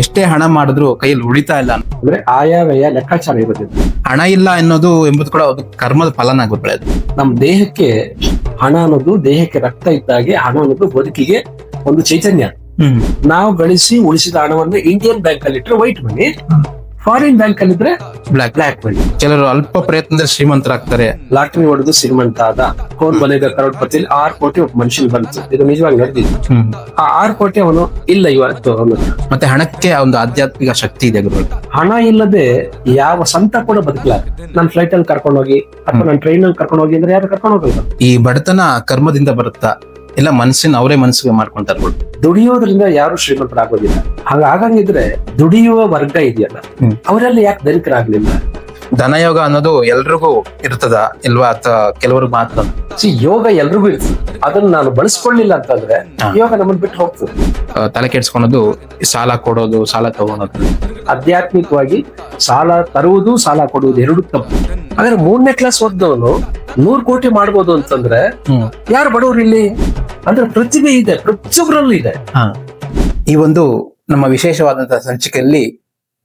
ಎಷ್ಟೇ ಹಣ ಮಾಡಿದ್ರು ಕೈಯಲ್ಲಿ ಉಳಿತಾ ಇಲ್ಲ ಅಂದ್ರೆ ಆಯವ್ಯಯ ಲೆಕ್ಕಾಚಾರ ಇರೋದಿಲ್ಲ. ಹಣ ಇಲ್ಲ ಎನ್ನುವುದು ಎಂಬುದು ಕೂಡ ಅದು ಕರ್ಮದ ಫಲನಾಗುತ್ತೆ ಅದು. ನಮ್ಮ ದೇಹಕ್ಕೆ ಹಣ ಅನ್ನೋದು ದೇಹಕ್ಕೆ ರಕ್ತ ಇದ್ದಾಗೆ ಹಣ ಅನ್ನೋದು ಬದುಕಿಗೆ ಒಂದು ಚೈತನ್ಯ. ನಾವು ಗಳಿಸಿ ಉಳಿಸಿದ ಹಣವನ್ನು ಇಂಡಿಯನ್ ಬ್ಯಾಂಕ್ ಅಲ್ಲಿ ಇಟ್ಟರೆ ವೈಟ್ ಮನಿ, ಫಾರಿನ್ ಬ್ಯಾಂಕ್ ಅಲ್ಲಿ ಇದ್ರೆ ಬ್ಲಾಕ್ ಮನಿ. ಕೆಲವರು ಅಲ್ಪ ಪ್ರಯತ್ನದಲ್ಲಿ ಶ್ರೀಮಂತರಾಗ್ತಾರೆ. ಲಾಟ್ರಿ ಹೊಡೆದು ಶ್ರೀಮಂತ ಆದ, ಕೋನ್ ಬನೇಗ ಕರೋಡ್ಪತಿಯಲ್ಲಿ 6 ಕೋಟಿ ಒಬ್ಬ ಮನುಷ್ಯನ್ ಬಂತು. ಇದು ನಿಜವಾಗಿ ನಡೆದಿದ್ದು. ಆ 6 ಕೋಟಿ ಅವನು ಇಲ್ಲ ಇವತ್ತು ಅವನು. ಮತ್ತೆ ಹಣಕ್ಕೆ ಒಂದು ಆಧ್ಯಾತ್ಮಿಕ ಶಕ್ತಿ ಇದೆ ಗುರುಗಳು. ಹಣ ಇಲ್ಲದೆ ಯಾವ ಸಂತ ಕೂಡ ಬದುಕಲಾರ. ನಾನು ಫ್ಲೈಟ್ ಅಲ್ಲಿ ಕರ್ಕೊಂಡು ಹೋಗಿ ಅಥವಾ ನಾನು ಟ್ರೈನ್ ಅಲ್ಲಿ ಕರ್ಕೊಂಡು ಹೋಗಿ ಅಂದ್ರೆ ಯಾರು ಕರ್ಕೊಂಡು ಹೋಗಲ್ಲ. ಈ ಬಡತನ ಕರ್ಮದಿಂದ ಬರುತ್ತಾ ಇಲ್ಲ ಮನಸ್ಸಿನ ಅವರೇ ಮನಸ್ಸಿಗೆ ಮಾಡ್ಕೊಂತಾರೆ. ದುಡಿಯೋದ್ರಿಂದ ಯಾರು ಶ್ರೀಮಂತರಾಗೋದಿಲ್ಲ. ಹಾಗಾಗಂಗಿದ್ರೆ ದುಡಿಯುವ ವರ್ಗ ಇದೆಯಲ್ಲ, ಅವರೆಲ್ಲ ಯಾಕೆ ಧನಿಕರಾಗ್ಲಿಲ್ಲ? ಧನಯೋಗ ಅನ್ನೋದು ಎಲ್ರಿಗೂ ಇರ್ತದ ಇಲ್ವಾ ಅಥವಾ ಕೆಲವರು ಮಾತ್ರ? ಯೋಗ ಎಲ್ರಿಗೂ ಇರ್ತದೆ. ಅದನ್ನ ನಾನು ಬಳಸ್ಕೊಳ್ಳಿಲ್ಲ ಅಂತಂದ್ರೆ ಯೋಗ ನಮ್ಮನ್ನ ಬಿಟ್ಟು ಹೋಗ್ತದೆ. ತಲೆ ಕೆಡ್ಸ್ಕೊಳೋದು, ಸಾಲ ಕೊಡೋದು, ಸಾಲ ತಗೊಳೋದು. ಆಧ್ಯಾತ್ಮಿಕವಾಗಿ ಸಾಲ ತರುವುದು, ಸಾಲ ಕೊಡುವುದು ಎರಡು ತಪ್ಪು. ಹಾಗಾದ್ರೆ 3ನೇ ಕ್ಲಾಸ್ ಓದ್ದವನು 100 ಕೋಟಿ ಮಾಡ್ಬೋದು ಅಂತಂದ್ರೆ ಯಾರು ಬಡವರು ಇಲ್ಲಿ? ಅಂದ್ರೆ ಪ್ರತಿಭೆ ಇದೆ, ಪ್ರತಿಯೊಬ್ಬರಲ್ಲೂ ಇದೆ. ಈ ಒಂದು ನಮ್ಮ ವಿಶೇಷವಾದಂತಹ ಸಂಚಿಕೆಯಲ್ಲಿ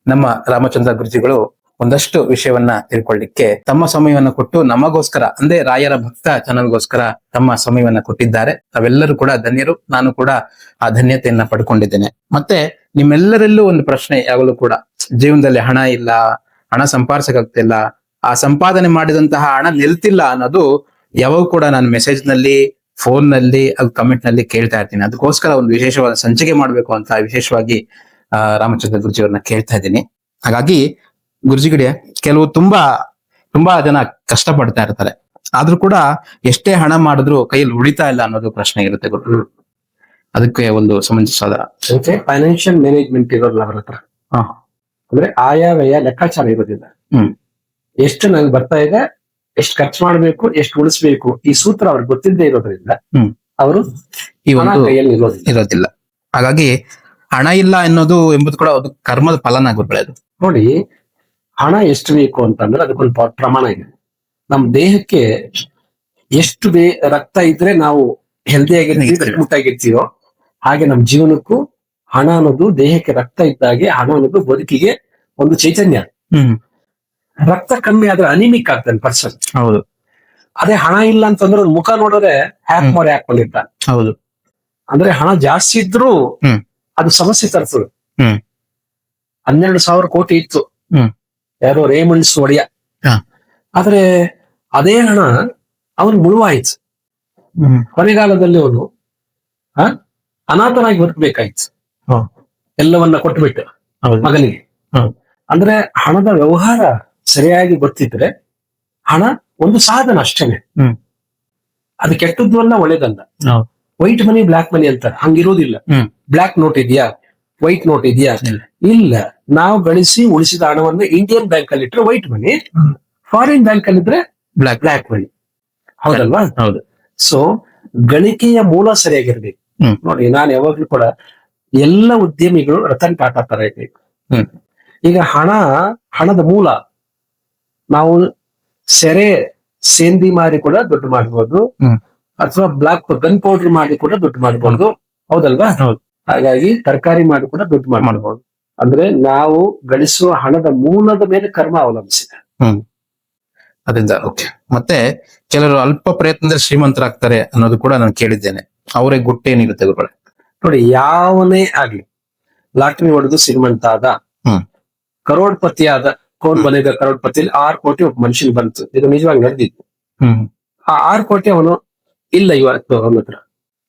ನಮ್ಮ ರಾಮಚಂದ್ರ ಗುರುಜಿಗಳು ಒಂದಷ್ಟು ವಿಷಯವನ್ನ ತಿಳ್ಕೊಳ್ಳಿಕ್ಕೆ ತಮ್ಮ ಸಮಯವನ್ನ ಕೊಟ್ಟು ನಮಗೋಸ್ಕರ ಅಂದ್ರೆ ರಾಯರ ಭಕ್ತ ಚಾನಲ್ಗೋಸ್ಕರ ತಮ್ಮ ಸಮಯವನ್ನ ಕೊಟ್ಟಿದ್ದಾರೆ. ತಾವೆಲ್ಲರೂ ಕೂಡ ಧನ್ಯರು. ನಾನು ಕೂಡ ಆ ಧನ್ಯತೆಯನ್ನ ಪಡ್ಕೊಂಡಿದ್ದೇನೆ. ಮತ್ತೆ ನಿಮ್ಮೆಲ್ಲರಲ್ಲೂ ಒಂದು ಪ್ರಶ್ನೆ ಯಾವಾಗಲೂ ಕೂಡ, ಜೀವನದಲ್ಲಿ ಹಣ ಇಲ್ಲ, ಹಣ ಸಂಪಾದಿಸಕ್ಕಾಗ್ತಿಲ್ಲ, ಆ ಸಂಪಾದನೆ ಮಾಡಿದಂತಹ ಹಣ ನಿಲ್ತಿಲ್ಲ ಅನ್ನೋದು ಯಾವಾಗ ಕೂಡ ನಾನು ಮೆಸೇಜ್ ನಲ್ಲಿ, ಫೋನ್ ನಲ್ಲಿ, ಕಮೆಂಟ್ ನಲ್ಲಿ ಕೇಳ್ತಾ ಇರ್ತೀನಿ. ಅದಕ್ಕೋಸ್ಕರ ಒಂದು ವಿಶೇಷವಾದ ಸಂಚಿಕೆ ಮಾಡ್ಬೇಕು ಅಂತ ವಿಶೇಷವಾಗಿ ರಾಮಚಂದ್ರ ಗುರುಜಿಯವ್ರನ್ನ ಕೇಳ್ತಾ ಇದ್ದೀನಿ. ಹಾಗಾಗಿ ಗುರುಜಿಗಡೆ ಕೆಲವು ತುಂಬಾ ಜನ ಕಷ್ಟ ಪಡ್ತಾ ಇರ್ತಾರೆ. ಆದ್ರೂ ಕೂಡ ಎಷ್ಟೇ ಹಣ ಮಾಡಿದ್ರು ಕೈಯಲ್ಲಿ ಉಳಿತಾ ಇಲ್ಲ ಅನ್ನೋದು ಪ್ರಶ್ನೆ ಇರುತ್ತೆ ಗುರು. ಅದಕ್ಕೆ ಒಂದು ಸಮಂಜಸವಾದ ಫೈನಾನ್ಷಿಯಲ್ ಮ್ಯಾನೇಜ್ಮೆಂಟ್ ಇರೋಲ್ಲ ಅವರ ಹತ್ರ. ಅಂದ್ರೆ ಆಯವ್ಯಯ ಲೆಕ್ಕಾಚಾರ ಇರೋದಿಲ್ಲ. ಎಷ್ಟು ನಂಗೆ ಬರ್ತಾ ಇದೆ, ಎಷ್ಟು ಖರ್ಚು ಮಾಡ್ಬೇಕು, ಎಷ್ಟು ಉಳಿಸ್ಬೇಕು, ಈ ಸೂತ್ರ ಅವ್ರಿಗೆ ಗೊತ್ತಿದ್ದೇ ಇರೋದ್ರಿಂದ ಅವರು ಈ ಒಂದು ಕೈಯಲ್ಲಿ ಇರೋದಿಲ್ಲ. ಹಾಗಾಗಿ ಹಣ ಇಲ್ಲ ಎನ್ನುವುದು ಎಂಬುದು ಕೂಡ ಅದು ಕರ್ಮದ ಫಲನಾಗುತ್ತೆ ಅದು. ನೋಡಿ, ಹಣ ಎಷ್ಟು ಬೇಕು ಅಂತಂದ್ರೆ ಅದಕ್ಕೊಂದು ಪ್ರಮಾಣ ಇದೆ. ನಮ್ಮ ದೇಹಕ್ಕೆ ಎಷ್ಟು ರಕ್ತ ಇದ್ರೆ ನಾವು ಹೆಲ್ದಿ ಆಗಿರ್ತೀವಿ, ಮುಟ್ಟಾಗಿರ್ತೀವೋ ಹಾಗೆ ನಮ್ಮ ಜೀವನಕ್ಕೂ ಹಣ ಅನ್ನೋದು ದೇಹಕ್ಕೆ ರಕ್ತ ಇದ್ದಾಗೆ ಹಣ ಅನ್ನೋದು ಬದುಕಿಗೆ ಒಂದು ಚೈತನ್ಯ. ರಕ್ತ ಕಮ್ಮಿ ಆದ್ರೆ ಅನಿಮಿಕ್ ಆಗ್ತಾನೆ ಪರ್ಸನ್. ಹೌದು. ಅದೇ ಹಣ ಇಲ್ಲ ಅಂತಂದ್ರೆ ಮುಖ ನೋಡಿದ್ರೆ ಹ್ಯಾಕ್ ಮೋರೆ ಹಾಕೊಂಡಿರ್ತಾನೆ. ಹೌದು. ಅಂದ್ರೆ ಹಣ ಜಾಸ್ತಿ ಇದ್ರೂ ಅದು ಸಮಸ್ಯೆ ತರ್ತದೆ. 12,000 ಕೋಟಿ ಇತ್ತು ಯಾರೋ ರೇಮಂಡ್ಸ್ ಒಡೆಯ. ಆದ್ರೆ ಅದೇ ಹಣ ಅವನು ಮುಳುವಾಯ್ತು. ಕೊನೆಗಾಲದಲ್ಲಿ ಅವನು ಅನಾಥನಾಗಿ ಬದುಕಬೇಕಾಯ್ತು, ಎಲ್ಲವನ್ನ ಕೊಟ್ಟುಬಿಟ್ಟು ಮಗನಿಗೆ. ಅಂದ್ರೆ ಹಣದ ವ್ಯವಹಾರ ಸರಿಯಾಗಿ ಗೊತ್ತಿದ್ರೆ ಹಣ ಒಂದು ಸಾಧನ ಅಷ್ಟೇನೆ. ಅದು ಕೆಟ್ಟದ್ದು ಅಲ್ಲ, ಒಳ್ಳೇದಲ್ಲ. ವೈಟ್ ಮನಿ ಬ್ಲಾಕ್ ಮನಿ ಅಂತ ಹಂಗಿರೋದಿಲ್ಲ. ಬ್ಲಾಕ್ ನೋಟ್ ಇದೆಯಾ, ವೈಟ್ ನೋಟ್ ಇದೆಯಾ? ಇಲ್ಲ. ನಾವು ಗಳಿಸಿ ಉಳಿಸಿದ ಹಣವನ್ನು ಇಂಡಿಯನ್ ಬ್ಯಾಂಕ್ ಅಲ್ಲಿ ಇಟ್ಟರೆ ವೈಟ್ ಮನಿ, ಫಾರಿನ್ ಬ್ಯಾಂಕ್ ಅಲ್ಲಿ ಇದ್ರೆ ಬ್ಲಾಕ್ ಮನಿ. ಹೌದಲ್ವಾ? ಹೌದು. ಸೊ ಗಳಿಕೆಯ ಮೂಲ ಸರಿಯಾಗಿರ್ಬೇಕು. ನೋಡಿ, ನಾನು ಯಾವಾಗ್ಲೂ ಕೂಡ ಎಲ್ಲ ಉದ್ಯಮಿಗಳು ರತನ್ ಟಾಟಾ ತರ ಇರ್ಬೇಕು. ಈಗ ಹಣದ ಮೂಲ ನಾವು ಸೇಂದಿ ಮಾರಿ ಕೂಡ ದುಡ್ಡು ಮಾಡ್ಬೋದು, ಅಥವಾ ಬ್ಲಾಕ್ ಗನ್ ಪೌಡರ್ ಮಾಡಿ ಕೂಡ ದುಡ್ಡು ಮಾಡ್ಬೋದು. ಹೌದಲ್ವಾ? ಹಾಗಾಗಿ ತರಕಾರಿ ಮಾಡಿ ಕೂಡ ದುಡ್ಡು ಮಾಡ್ಬೋದು. ಅಂದ್ರೆ ನಾವು ಗಳಿಸುವ ಹಣದ ಮೂಲದ ಮೇಲೆ ಕರ್ಮ ಅವಲಂಬಿಸಿದೆ. ಅದರಿಂದ ಓಕೆ. ಮತ್ತೆ ಕೆಲವರು ಅಲ್ಪ ಪ್ರಯತ್ನದಲ್ಲಿ ಶ್ರೀಮಂತರಾಗ್ತಾರೆ ಅನ್ನೋದು ಕೂಡ ನಾನು ಕೇಳಿದ್ದೇನೆ. ಅವರೇ ಗುಟ್ಟೇನಿರುತ್ತೆ ಗುರುಗಳೇ? ನೋಡಿ, ಯಾವನೇ ಆಗ್ಲಿ ಲಾಟ್ರಿ ಹೊಡೆದು ಶ್ರೀಮಂತ ಆದ, ಕರೋಡ್ಪತಿ ಆದ, ಕೋನ್ ಬನೇಗ ಕರೋಡ್ಪತಿಯಲ್ಲಿ 6 ಕೋಟಿ ಒಬ್ಬ ಮನುಷ್ಯನ್ ಬಂತು. ಇದು ನಿಜವಾಗಿ ನಡೆದಿತ್ತು. ಆ 6 ಕೋಟಿ ಅವನು ಇಲ್ಲ ಇವತ್ತು ಅವನ ಹತ್ರ.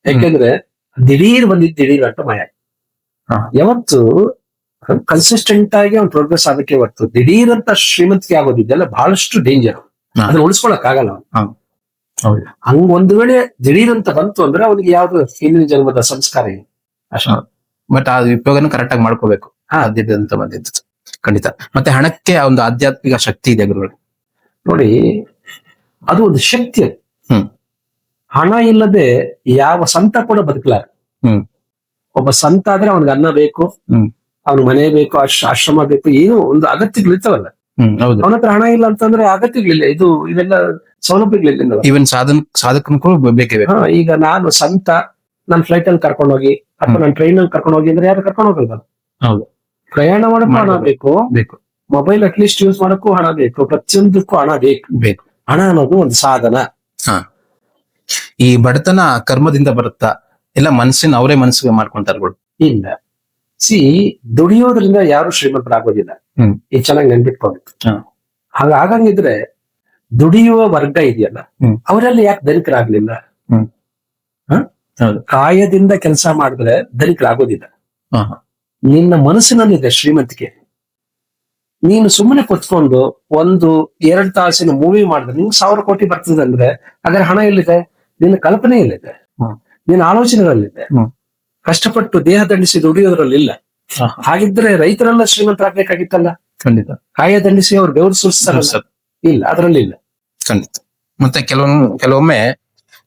ಯಾಕೆಂದ್ರೆ ದಿಢೀರ್ ಬಂದಿದ್ದು ದಿಢೀರ್ ಅಂತ ಮಾಯ. ಯಾವತ್ತು ಕನ್ಸಿಸ್ಟೆಂಟ್ ಆಗಿ ಅವ್ನು ಪ್ರೋಗ್ರೆಸ್ ಆಗಕ್ಕೆ ಹೊರತು ದಿಢೀರ್ ಅಂತ ಶ್ರೀಮಂತಿಕೆ ಆಗೋದಿದ್ದೆಲ್ಲ ಬಹಳಷ್ಟು ಡೇಂಜರ್. ಅದನ್ನ ಉಳಿಸ್ಕೊಳಕ್ ಆಗಲ್ಲ. ಹಂಗ ಒಂದು ವೇಳೆ ದಿಢೀರ್ ಅಂತ ಬಂತು ಅಂದ್ರೆ ಅವನಿಗೆ ಯಾವ್ದು ಹಿಂದಿನ ಜನ್ಮದ ಸಂಸ್ಕಾರ ಇದೆ ಅಷ್ಟ. ಬಟ್ ಆ ಉಪಯೋಗನು ಕರೆಕ್ಟ್ ಆಗಿ ಮಾಡ್ಕೋಬೇಕು. ಅಂತ ಬಂದಿದ್ದು ಖಂಡಿತ. ಮತ್ತೆ ಹಣಕ್ಕೆ ಒಂದು ಆಧ್ಯಾತ್ಮಿಕ ಶಕ್ತಿ ಇದೆ ಗುರುಗಳು. ನೋಡಿ, ಅದು ಒಂದು ಶಕ್ತಿ. ಹಣ ಇಲ್ಲದೆ ಯಾವ ಸಂತ ಕೂಡ ಬದುಕಲಾರ. ಒಬ್ಬ ಸಂತ ಆದ್ರೆ ಅವನಿಗೆ ಅನ್ನ ಬೇಕು, ಅವನ ಮನೆ ಬೇಕು, ಆಶ್ರಮ ಬೇಕು, ಏನೋ ಒಂದು ಅಗತ್ಯಗಳಿರ್ತಾವಲ್ಲ. ಅವನ ಹತ್ರ ಹಣ ಇಲ್ಲ ಅಂತಂದ್ರೆ ಅಗತ್ಯಗಳಿಲ್ಲ, ಇವೆಲ್ಲ ಸೌಲಭ್ಯಗಳಿಲ್ಲ. ಈವನ್ ಸಾಧಕನು ಬೇಕೇ ಬೇಕು. ಈಗ ನಾನು ಸಂತ, ನಾನು ಫ್ಲೈಟ್ ಅಲ್ಲಿ ಕರ್ಕೊಂಡು ಹೋಗಿ ಅಥವಾ ನಾನು ಟ್ರೈನ್ ಅಲ್ಲಿ ಕರ್ಕೊಂಡು ಹೋಗಿ ಅಂದ್ರೆ ಯಾರು ಕರ್ಕೊಂಡು ಹೋಗಲ್ವಲ್ಲ. ಹೌದು. ಪ್ರಯಾಣ ಮಾಡಕ್ಕೂ ಹಣ ಬೇಕು, ಬೇಕು ಮೊಬೈಲ್ ಅಟ್ಲೀಸ್ಟ್ ಯೂಸ್ ಮಾಡಕ್ಕೂ ಹಣ ಬೇಕು, ಪ್ರತಿಯೊಂದಕ್ಕೂ ಹಣ ಬೇಕು. ಬೇಕು. ಹಣ ಅನ್ನೋದು ಒಂದು ಸಾಧನ. ಈ ಬಡತನ ಕರ್ಮದಿಂದ ಬರುತ್ತಾ ಇಲ್ಲ ಮನಸ್ಸಿನ ಅವರೇ ಮನಸ್ಸಿಗೆ ಮಾಡ್ಕೊಂತಾರ್ಗಳು? ಇಲ್ಲ, ದುಡಿಯೋದ್ರಿಂದ ಯಾರು ಶ್ರೀಮಂತರಾಗೋದಿಲ್ಲ. ಇದು ಚೆನ್ನಾಗಿ ನೆನ್ಪಿಟ್ಕೊಬೇಕು. ಹಾಗಾಗಂಗಿದ್ರೆ ದುಡಿಯುವ ವರ್ಗ ಇದೆಯಲ್ಲ, ಅವರೆಲ್ಲ ಯಾಕೆ ಧನಿಕರಾಗ್ಲಿಲ್ಲ? ಕಾಯದಿಂದ ಕೆಲಸ ಮಾಡಿದ್ರೆ ಧನಿಕರಾಗೋದಿಲ್ಲ. ನಿನ್ನ ಮನಸ್ಸಿನಲ್ಲಿದೆ ಶ್ರೀಮಂತಿಕೆ. ನೀನು ಸುಮ್ಮನೆ ಕುತ್ಕೊಂಡು 1-2 ತಾಸಿನ ಮೂವಿ ಮಾಡಿದ್ರೆ ನಿಮ್ಗೆ 1000 ಕೋಟಿ ಬರ್ತದೆ ಅಂದ್ರೆ ಅದರ ಹಣ ಎಲ್ಲಿದೆ? ನಿನ್ನ ಕಲ್ಪನೆ ಎಲ್ಲಿದೆ? ನಿನ್ನ ಆಲೋಚನೆಗಳಲ್ಲಿದೆ. ಕಷ್ಟಪಟ್ಟು ದೇಹ ದಂಡಿಸಿ ದುಡಿಯೋದ್ರಲ್ಲಿ ಇಲ್ಲ. ಹಾಗಿದ್ರೆ ರೈತರೆಲ್ಲ ಶ್ರೀಮಂತರಾಗ್ಬೇಕಾಗಿತ್ತಲ್ಲ. ಖಂಡಿತ. ಕಾಯ ದಂಡಿಸಿ ಅವ್ರು ಬೆವರು ಸುರಿಸ್ತಾರಲ್ಲ, ಇಲ್ಲ, ಅದರಲ್ಲಿ ಇಲ್ಲ. ಖಂಡಿತ. ಮತ್ತೆ ಕೆಲವೊಮ್ಮೆ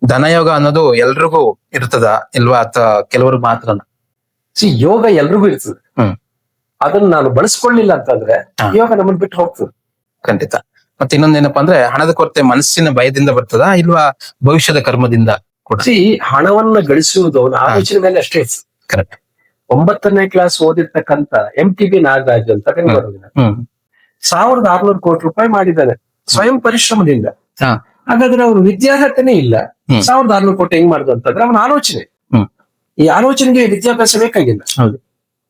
ಧನಯೋಗ ಅನ್ನೋದು ಎಲ್ರಿಗೂ ಇರ್ತದ ಇಲ್ವಾ, ಅಥವಾ ಕೆಲವರು ಮಾತ್ರ? ಯೋಗ ಎಲ್ರಿಗೂ ಇರ್ತದೆ. ಅದನ್ನ ನಾನು ಬಳಸ್ಕೊಳ್ಳಿಲ್ಲ ಅಂತಂದ್ರೆ ಯೋಗ ನಮ್ಮನ್ನ ಬಿಟ್ಟು ಹೋಗ್ತದೆ. ಖಂಡಿತ. ಮತ್ತೆ ಇನ್ನೊಂದೇನಪ್ಪಾ ಅಂದ್ರೆ ಹಣದ ಕೊರತೆ ಮನಸ್ಸಿನ ಭಯದಿಂದ ಬರ್ತದ ಇಲ್ವಾ ಭವಿಷ್ಯದ ಕರ್ಮದಿಂದ ಕೂಡ? ಹಣವನ್ನ ಗಳಿಸುವುದು ಅವನ ಆಲೋಚನೆ ಮೇಲೆ ಅಷ್ಟೇ. ಕರೆಕ್ಟ್. 9ನೇ ಕ್ಲಾಸ್ ಓದಿರ್ತಕ್ಕಂಥ MTB ನಾಗರಾಜ್ ಅಂತ ಬೆಂಗಳೂರಿನ 1600 ಕೋಟಿ ರೂಪಾಯಿ ಮಾಡಿದ್ದಾನೆ ಸ್ವಯಂ ಪರಿಶ್ರಮದಿಂದ. ಹಾಗಾದ್ರೆ ಅವ್ರು ವಿದ್ಯಾರ್ಹತೆನೇ ಇಲ್ಲ, 1600 ಕೋಟಿ ಹೆಂಗ್ ಮಾಡುದು ಅಂತಂದ್ರೆ ಅವನ ಆಲೋಚನೆ. ಈ ಆಲೋಚನೆಗೆ ವಿದ್ಯಾಭ್ಯಾಸ ಬೇಕಾಗಿಲ್ಲ. ಹೌದು.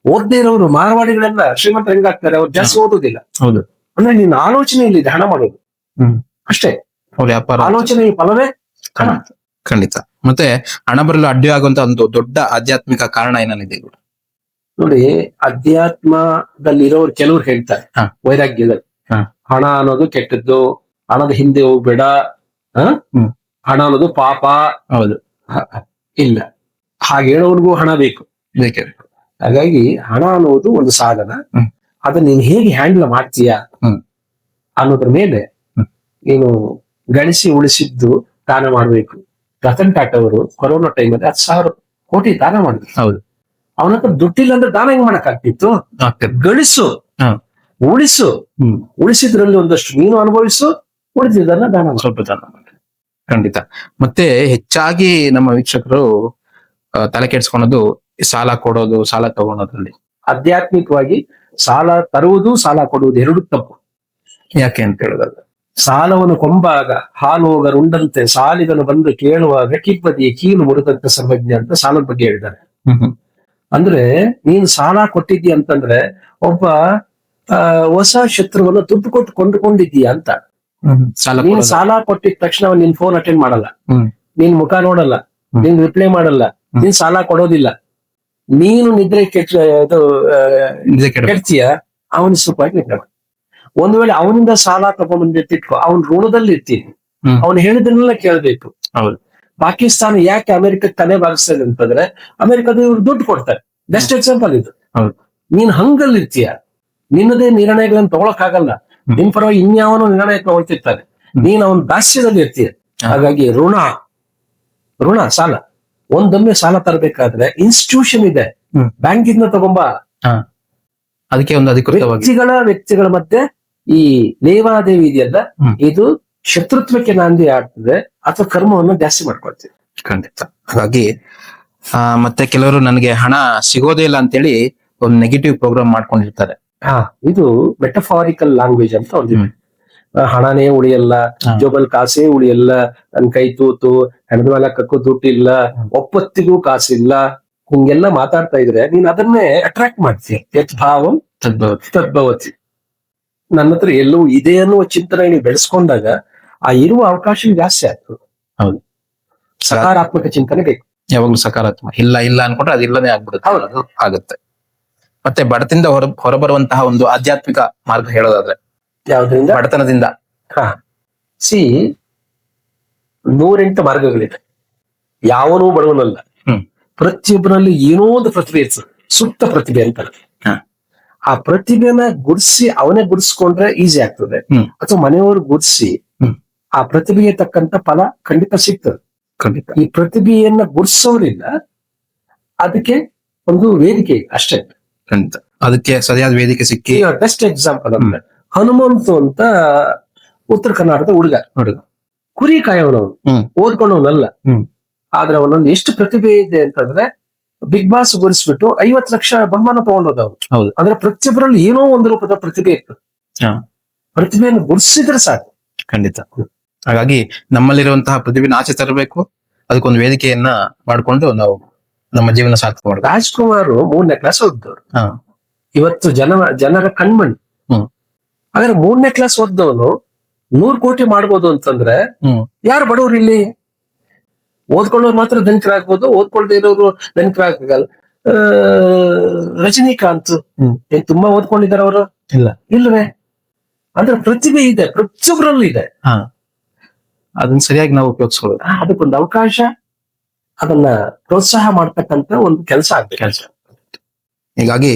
ಓದ್ದೇ ಇರೋರು ಮಾರವಾಡಿಗಳೆಲ್ಲ ಶ್ರೀಮಂತ ಹೆಂಗಾಗ್ತಾರೆ? ಅವ್ರು ಜಾಸ್ತಿ ಓದೋದಿಲ್ಲ. ಹೌದು. ಅಂದ್ರೆ ನಿನ್ನ ಆಲೋಚನೆ ಇಲ್ಲಿದೆ ಹಣ ಮಾಡೋದು ಅಷ್ಟೇ. ಆಲೋಚನೆ ಫಲವೇ ಹಣ. ಖಂಡಿತ. ಮತ್ತೆ ಹಣ ಬರಲು ಅಡ್ಡಿ ಆಗುವಂತ ಒಂದು ದೊಡ್ಡ ಆಧ್ಯಾತ್ಮಿಕ ಕಾರಣ ಏನಿದೆ? ನೋಡಿ, ಅಧ್ಯಾತ್ಮದಲ್ಲಿರೋರು ಕೆಲವ್ರು ಹೇಳ್ತಾರೆ ವೈರಾಗ್ಯದಲ್ಲಿ ಹಣ ಅನ್ನೋದು ಕೆಟ್ಟದ್ದು, ಹಣದ ಹಿಂದೆ ಹೋಗ್ಬೇಡ, ಹಣ ಅನ್ನೋದು ಪಾಪ. ಹೌದು. ಇಲ್ಲ, ಹಾಗೆ ಹೇಳೋರ್ಗೂ ಹಣ ಬೇಕು. ಹಾಗಾಗಿ ಹಣ ಅನ್ನೋದು ಒಂದು ಸಾಧನ. ಅದನ್ನ ನೀನ್ ಹೇಗೆ ಹ್ಯಾಂಡಲ್ ಮಾಡ್ತೀಯಾ ಅನ್ನೋದ್ರ ಮೇಲೆ ನೀನು ಗಳಿಸಿ ಉಳಿಸಿದ್ದು ದಾನ ಮಾಡ್ಬೇಕು. ರತನ್ ಟಾಟಾ ಅವರು ಕೊರೋನಾ ಟೈಮಲ್ಲಿ 10,000 ಕೋಟಿ ದಾನ ಮಾಡಿದ್ರು. ಹೌದು. ಅವನತ್ರ ದುಡ್ಡಿಲ್ಲ ಅಂದ್ರೆ ದಾನ ಹೆಂಗ್ ಮಾಡಕ್ ಆಗ್ತಿತ್ತು? ಗಳಿಸು, ಉಳಿಸು, ಉಳಿಸಿದ್ರಲ್ಲಿ ಒಂದಷ್ಟು ನೀನು ಅನುಭವಿಸು, ಉಳಿದಿದ್ದನ್ನ ದಾನ ಸ್ವಲ್ಪ ದಾನ ಮಾಡಿ. ಖಂಡಿತ. ಮತ್ತೆ ಹೆಚ್ಚಾಗಿ ನಮ್ಮ ವೀಕ್ಷಕರು ತಲೆ ಕೆಡಿಸ್ಕೊಳೋದು ಸಾಲ ಕೊಡೋದು, ಸಾಲ ತಗೊಳೋದ್ರಲ್ಲಿ. ಆಧ್ಯಾತ್ಮಿಕವಾಗಿ ಸಾಲ ತರುವುದು, ಸಾಲ ಕೊಡುವುದು ಎರಡು ತಪ್ಪು. ಯಾಕೆ ಅಂತ ಹೇಳೋದಲ್ಲ, ಸಾಲವನ್ನು ಕೊಂಬಾಗ ಹಾಲು ಹೋಗರುಂಡಂತೆ ಸಾಲಿಗನು ಬಂದು ಕೇಳುವಾಗ ಕಿಬ್ಬದಿಯ ಕೀಲು ಮುರಿದಂತೆ ಸರ್ವಜ್ಞ ಅಂತ ಸಾಲದ ಬಗ್ಗೆ ಹೇಳಿದ್ದಾರೆ. ಅಂದ್ರೆ ನೀನು ಸಾಲ ಕೊಟ್ಟಿದ್ದೀಯ ಅಂತಂದ್ರೆ ಒಬ್ಬ ಹೊಸ ಶತ್ರುವನ್ನು ದುಡ್ಡು ಕೊಟ್ಟು ಕೊಂಡುಕೊಂಡಿದ್ದೀಯ ಅಂತ. ನೀನು ಸಾಲ ಕೊಟ್ಟಿದ ತಕ್ಷಣ ನಿನ್ ಫೋನ್ ಅಟೆಂಡ್ ಮಾಡಲ್ಲ, ನೀನ್ ಮುಖ ನೋಡಲ್ಲ, ನೀನ್ ರಿಪ್ಲೈ ಮಾಡಲ್ಲ, ನೀನ್ ಸಾಲ ಕೊಡೋದಿಲ್ಲ. ನೀನು ನಿದ್ರೆ ಕೆಡ್ತೀಯ, ಅವನ ಸುಖವಾಗಿ ನಿದ್ರೆ ಮಾಡ. ಒಂದು ವೇಳೆ ಅವನಿಂದ ಸಾಲ ತಗೊಂಡ್ಬಂದಿಟ್ಟಿಟ್ಕೊ, ಅವನ್ ಋಣದಲ್ಲಿ ಇರ್ತೀನಿ, ಅವನು ಹೇಳಿದ್ರನ್ನೆಲ್ಲ ಕೇಳ್ಬೇಕು. ಹೌದು. ಪಾಕಿಸ್ತಾನ ಯಾಕೆ ಅಮೆರಿಕಕ್ಕೆ ತಲೆ ಬಾಗಿಸ್ತದೆ ಅಂತಂದ್ರೆ ಅಮೆರಿಕದ ಇವ್ರು ದುಡ್ಡು ಕೊಡ್ತಾರೆ. ಬೆಸ್ಟ್ ಎಕ್ಸಾಂಪಲ್ ಇದು. ನೀನ್ ಹಂಗಲ್ಲಿ ಇರ್ತೀಯ, ನಿನ್ನದೇ ನಿರ್ಣಯಗಳನ್ನ ತಗೊಳಕ್ ಆಗಲ್ಲ, ನಿನ್ ಪರವಾಗಿ ಇನ್ಯಾವನು ನಿರ್ಣಯ ತಗೊಳ್ತಿರ್ತಾರೆ, ನೀನ್ ಅವನ್ ದಾಸ್ಯದಲ್ಲಿ ಇರ್ತೀಯ. ಹಾಗಾಗಿ ಋಣ ಸಾಲ ಒಂದೊಮ್ಮೆ ಸಾಲ ತರಬೇಕಾದ್ರೆ ಇನ್ಸ್ಟಿಟ್ಯೂಷನ್ ಇದೆ, ಬ್ಯಾಂಕಿಂದ ತಗೊಂಬ. ಅದಕ್ಕೆ ಒಂದು ಅಧಿಕೃತವಾಗಿ ವ್ಯಕ್ತಿಗಳ ಮಧ್ಯೆ ಈ ಲೇವಾದೇವಿ ಇದೆಯಲ್ಲ, ಇದು ಶತ್ರುತ್ವಕ್ಕೆ ನಾಂದಿ ಆಗ್ತದೆ ಅಥವಾ ಕರ್ಮವನ್ನು ಜಾಸ್ತಿ ಮಾಡ್ಕೊಳ್ತೀವಿ. ಖಂಡಿತ. ಹಾಗಾಗಿ ಮತ್ತೆ ಕೆಲವರು ನನಗೆ ಹಣ ಸಿಗೋದೇ ಇಲ್ಲ ಅಂತೇಳಿ ಒಂದು ನೆಗೆಟಿವ್ ಪ್ರೋಗ್ರಾಮ್ ಮಾಡ್ಕೊಂಡಿರ್ತಾರೆ. ಇದು ಮೆಟಫಾರಿಕಲ್ ಲ್ಯಾಂಗ್ವೇಜ್ ಅಂತ ಒಂದು. ಹಣನೇ ಉಳಿಯಲ್ಲ, ಜೋಬಲ್ ಕಾಸೇ ಉಳಿಯಲ್ಲ, ನನ್ ಕೈ ತೂತು, ಹೆಣದ ಮೇಲೆ ಕಕ್ಕೂ ದುಡ್ಡಿಲ್ಲ, ಒಪ್ಪತ್ತಿಗೂ ಕಾಸಿಲ್ಲ, ಹಿಂಗೆಲ್ಲ ಮಾತಾಡ್ತಾ ಇದ್ರೆ ನೀನ್ ಅದನ್ನೇ ಅಟ್ರಾಕ್ಟ್ ಮಾಡ್ತೀಯ. ಯತ್ ಭಾವಂ ತದ್ಭವತಿ. ನನ್ನ ಹತ್ರ ಎಲ್ಲವೂ ಇದೆ ಅನ್ನುವ ಚಿಂತನೆ ನೀವು ಬೆಳೆಸ್ಕೊಂಡಾಗ ಆ ಇರುವ ಅವಕಾಶ ಜಾಸ್ತಿ ಆಗ್ತದೆ. ಹೌದು. ಸಕಾರಾತ್ಮಕ ಚಿಂತನೆ ಬೇಕು, ಯಾವಾಗ್ಲೂ ಸಕಾರಾತ್ಮಕ. ಇಲ್ಲ ಅನ್ಕೊಂಡ್ರೆ ಅದಿಲ್ಲದೆ ಆಗ್ಬಿಡುತ್ತೆ. ಅದು ಆಗುತ್ತೆ. ಮತ್ತೆ ಬಡತನದಿಂದ ಹೊರಬರುವಂತಹ ಒಂದು ಆಧ್ಯಾತ್ಮಿಕ ಮಾರ್ಗ ಹೇಳೋದಾದ್ರೆ ಯಾವ್ದ್ರಿಂದ? ಬಡತನದಿಂದ. 108 ಮಾರ್ಗಗಳಿದೆ. ಯಾವನೂ ಬಡವನಲ್ಲ. ಪ್ರತಿಯೊಬ್ಬರಲ್ಲಿ ಏನೋ ಒಂದು ಪ್ರತಿಭೆ ಇರ್ತದೆ, ಸುಪ್ತ ಪ್ರತಿಭೆ ಅಂತ. ಆ ಪ್ರತಿಭೆನ ಗುರ್ಸಿ ಅವನೇ ಗುರ್ಸ್ಕೊಂಡ್ರೆ ಈಸಿ ಆಗ್ತದೆ, ಅಥವಾ ಮನೆಯವರು ಗುರ್ಸಿ ಆ ಪ್ರತಿಭೆಗೆ ತಕ್ಕಂತ ಫಲ ಖಂಡಿತ ಸಿಗ್ತದೆ. ಖಂಡಿತ. ಈ ಪ್ರತಿಭೆಯನ್ನ ಗುರ್ಸೋರಿಲ್ಲ, ಅದಕ್ಕೆ ಒಂದು ವೇದಿಕೆ ಅಷ್ಟೇ. ಖಂಡಿತ. ಅದಕ್ಕೆ ಸರಿಯಾದ ವೇದಿಕೆ ಸಿಕ್ಕಿ. ಬೆಸ್ಟ್ ಎಕ್ಸಾಂಪಲ್ ಅಂದ್ರೆ ಹನುಮಂತು ಅಂತ ಉತ್ತರ ಕರ್ನಾಟಕದ ಹುಡುಗ, ಕುರಿ ಕಾಯವನವನು, ಓದ್ಕೊಂಡವನಲ್ಲ. ಆದ್ರೆ ಅವನೊಂದು ಎಷ್ಟು ಪ್ರತಿಭೆ ಇದೆ ಅಂತಂದ್ರೆ ಬಿಗ್ ಬಾಸ್ ಗೆಲ್ಸ್ಬಿಟ್ಟು 50 ಲಕ್ಷ ಬಹುಮಾನ ತಗೊಂಡೋದವ್ರು. ಹೌದು. ಅಂದ್ರೆ ಪ್ರತಿಯೊಬ್ಬರಲ್ಲಿ ಏನೋ ಒಂದು ರೂಪದ ಪ್ರತಿಭೆ ಇತ್ತು. ಹಾ. ಪ್ರತಿಭೆಯನ್ನು ಗುರುತಿಸಿದ್ರೆ ಸಾಕು. ಖಂಡಿತ. ಹಾಗಾಗಿ ನಮ್ಮಲ್ಲಿರುವಂತಹ ಪ್ರತಿಭೆನ ಆಚೆ ತರಬೇಕು, ಅದಕ್ಕೊಂದು ವೇದಿಕೆಯನ್ನ ಮಾಡ್ಕೊಂಡು ನಾವು ನಮ್ಮ ಜೀವನ ಸಾರ್ಥಕ ಮಾಡ್ಬೇಕು. ರಾಜ್ಕುಮಾರ್ 3ನೇ ಕ್ಲಾಸ್ ಓದಿದವರು, ಹಾ. ಇವತ್ತು ಜನರ ಕಣ್ಮಣಿ. ಹ್ಮ್. ಹಾಗಾದ್ರೆ 3ನೇ ಕ್ಲಾಸ್ ಓದ್ದವನು 100 ಕೋಟಿ ಮಾಡ್ಬೋದು ಅಂತಂದ್ರೆ ಹ್ಮ್. ಯಾರು ಬಡವರು ಇಲ್ಲಿ? ಓದ್ಕೊಳ್ಳೋರು ಮಾತ್ರ ಧನಿಕರಾಗ್ಬೋದು, ಓದ್ಕೊಳ್ದೇ ಇರೋರು ಧನಿಕರಾಗಲ್ಲ. ರಜನಿಕಾಂತ್ ಏನ್ ತುಂಬಾ ಓದ್ಕೊಂಡಿದ್ದಾರೆ ಅವರು? ಇಲ್ಲ. ಇಲ್ವೇ? ಅಂದ್ರೆ ಪ್ರತಿಭೆ ಇದೆ, ಪ್ರತಿಯೊಬ್ಬರಲ್ಲೂ ಇದೆ. ಹಾ. ಅದನ್ನ ಸರಿಯಾಗಿ ನಾವು ಉಪಯೋಗಿಸ್ಕೊಳ್ಳೋದು. ಅದಕ್ಕೊಂದು ಅವಕಾಶ, ಅದನ್ನ ಪ್ರೋತ್ಸಾಹ ಮಾಡ್ತಕ್ಕಂತ ಒಂದು ಕೆಲಸ ಆಗ್ಬೇಕು. ಹೀಗಾಗಿ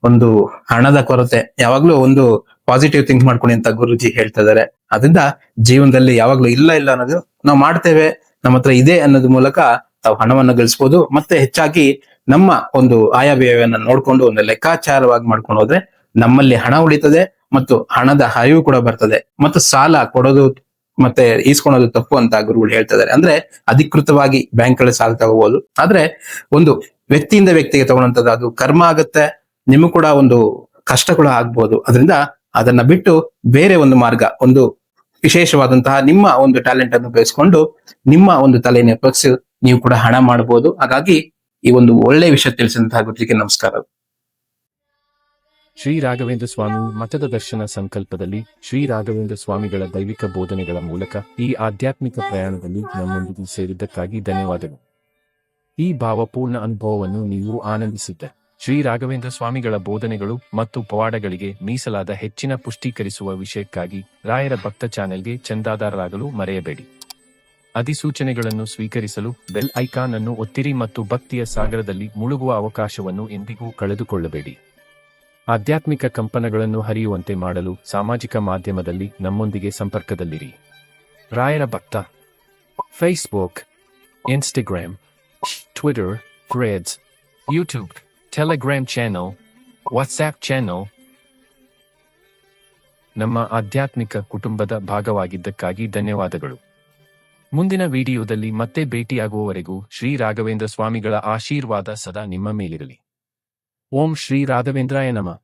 ಒಂದು ಹಣದ ಕೊರತೆ ಯಾವಾಗ್ಲೂ ಒಂದು ಪಾಸಿಟಿವ್ ಥಿಂಕ್ ಮಾಡ್ಕೊಳ್ಳಿ ಅಂತ ಗುರುಜಿ ಹೇಳ್ತಾ ಇದಾರೆ. ಅದರಿಂದ ಜೀವನದಲ್ಲಿ ಯಾವಾಗ್ಲೂ ಇಲ್ಲ ಅನ್ನೋದು ನಾವು ಮಾಡ್ತೇವೆ, ನಮ್ಮ ಹತ್ರ ಇದೆ ಅನ್ನೋದ್ ಮೂಲಕ ತಾವು ಹಣವನ್ನ ಗಳಿಸಬಹುದು. ಮತ್ತೆ ಹೆಚ್ಚಾಗಿ ನಮ್ಮ ಒಂದು ಆಯವ್ಯಯವನ್ನ ನೋಡ್ಕೊಂಡು ಒಂದು ಲೆಕ್ಕಾಚಾರವಾಗಿ ಮಾಡ್ಕೊಂಡು ಹೋದ್ರೆ ನಮ್ಮಲ್ಲಿ ಹಣ ಉಳಿತದೆ ಮತ್ತು ಹಣದ ಹರಿವು ಕೂಡ ಬರ್ತದೆ. ಮತ್ತು ಸಾಲ ಕೊಡೋದು ಮತ್ತೆ ಈಸ್ಕೊಳೋದು ತಪ್ಪು ಅಂತ ಗುರುಗಳು ಹೇಳ್ತಾ ಇದಾರೆ. ಅಂದ್ರೆ ಅಧಿಕೃತವಾಗಿ ಬ್ಯಾಂಕ್ಗಳಲ್ಲಿ ಸಾಲ ತಗೋಬಹುದು, ಆದ್ರೆ ಒಂದು ವ್ಯಕ್ತಿಯಿಂದ ವ್ಯಕ್ತಿಗೆ ತಗೊಳ್ಳೋಂಥದ್ದು ಅದು ಕರ್ಮ ಆಗುತ್ತೆ, ನಿಮಗೂ ಕೂಡ ಒಂದು ಕಷ್ಟ ಕೂಡ ಆಗ್ಬೋದು. ಅದರಿಂದ ಅದನ್ನ ಬಿಟ್ಟು ಬೇರೆ ಒಂದು ಮಾರ್ಗ, ಒಂದು ವಿಶೇಷವಾದಂತಹ ನಿಮ್ಮ ಒಂದು ಟ್ಯಾಲೆಂಟ್ ಅನ್ನು ಉಪಯೋಗಿಸಿಕೊಂಡು ನಿಮ್ಮ ಒಂದು ತಲೆಯನ್ನು ಉಪಯೋಗಿಸಿ ನೀವು ಕೂಡ ಹಣ ಮಾಡಬಹುದು. ಹಾಗಾಗಿ ಈ ಒಂದು ಒಳ್ಳೆ ವಿಷಯ ತಿಳಿಸಿದಂತಹ ಗುರುಜಿಗೆ ನಮಸ್ಕಾರ. ಶ್ರೀ ರಾಘವೇಂದ್ರ ಸ್ವಾಮಿ ಮಠದ ದರ್ಶನ ಸಂಕಲ್ಪದಲ್ಲಿ ಶ್ರೀ ರಾಘವೇಂದ್ರ ಸ್ವಾಮಿಗಳ ದೈವಿಕ ಬೋಧನೆಗಳ ಮೂಲಕ ಈ ಆಧ್ಯಾತ್ಮಿಕ ಪ್ರಯಾಣದಲ್ಲಿ ನಮ್ಮೊಂದಿಗೆ ಸೇರಿದ್ದಕ್ಕಾಗಿ ಧನ್ಯವಾದಗಳು. ಈ ಭಾವಪೂರ್ಣ ಅನುಭವವನ್ನು ನೀವು ಆನಂದಿಸಿದ್ದರೆ ಶ್ರೀ ರಾಘವೇಂದ್ರ ಸ್ವಾಮಿಗಳ ಬೋಧನೆಗಳು ಮತ್ತು ಪವಾಡಗಳಿಗೆ ಮೀಸಲಾದ ಹೆಚ್ಚಿನ ಪುಷ್ಟೀಕರಿಸುವ ವಿಷಯಕ್ಕಾಗಿ ರಾಯರ ಭಕ್ತ ಚಾನೆಲ್ಗೆ ಚಂದಾದಾರರಾಗಲು ಮರೆಯಬೇಡಿ. ಅಧಿಸೂಚನೆಗಳನ್ನು ಸ್ವೀಕರಿಸಲು ಬೆಲ್ ಐಕಾನ್ ಅನ್ನು ಒತ್ತಿರಿ ಮತ್ತು ಭಕ್ತಿಯ ಸಾಗರದಲ್ಲಿ ಮುಳುಗುವ ಅವಕಾಶವನ್ನು ಎಂದಿಗೂ ಕಳೆದುಕೊಳ್ಳಬೇಡಿ. ಆಧ್ಯಾತ್ಮಿಕ ಕಂಪನಗಳನ್ನು ಹರಿಯುವಂತೆ ಮಾಡಲು ಸಾಮಾಜಿಕ ಮಾಧ್ಯಮದಲ್ಲಿ ನಮ್ಮೊಂದಿಗೆ ಸಂಪರ್ಕದಲ್ಲಿರಿ. ರಾಯರ ಭಕ್ತ Facebook, Instagram, Twitter, Threads, YouTube, Telegram channel, WhatsApp channel. ನಮ್ಮ ಆಧ್ಯಾತ್ಮಿಕ ಕುಟುಂಬದ ಭಾಗವಾಗಿದ್ದಕ್ಕಾಗಿ ಧನ್ಯವಾದಗಳು. ಮುಂದಿನ ವಿಡಿಯೋದಲ್ಲಿ ಮತ್ತೆ ಭೇಟಿಯಾಗುವವರೆಗೂ ಶ್ರೀ ರಾಘವೇಂದ್ರ ಸ್ವಾಮಿಗಳ ಆಶೀರ್ವಾದ ಸದಾ ನಿಮ್ಮ ಮೇಲಿರಲಿ. ಓಂ ಶ್ರೀ ರಾಘವೇಂದ್ರಾಯ ನಮಃ.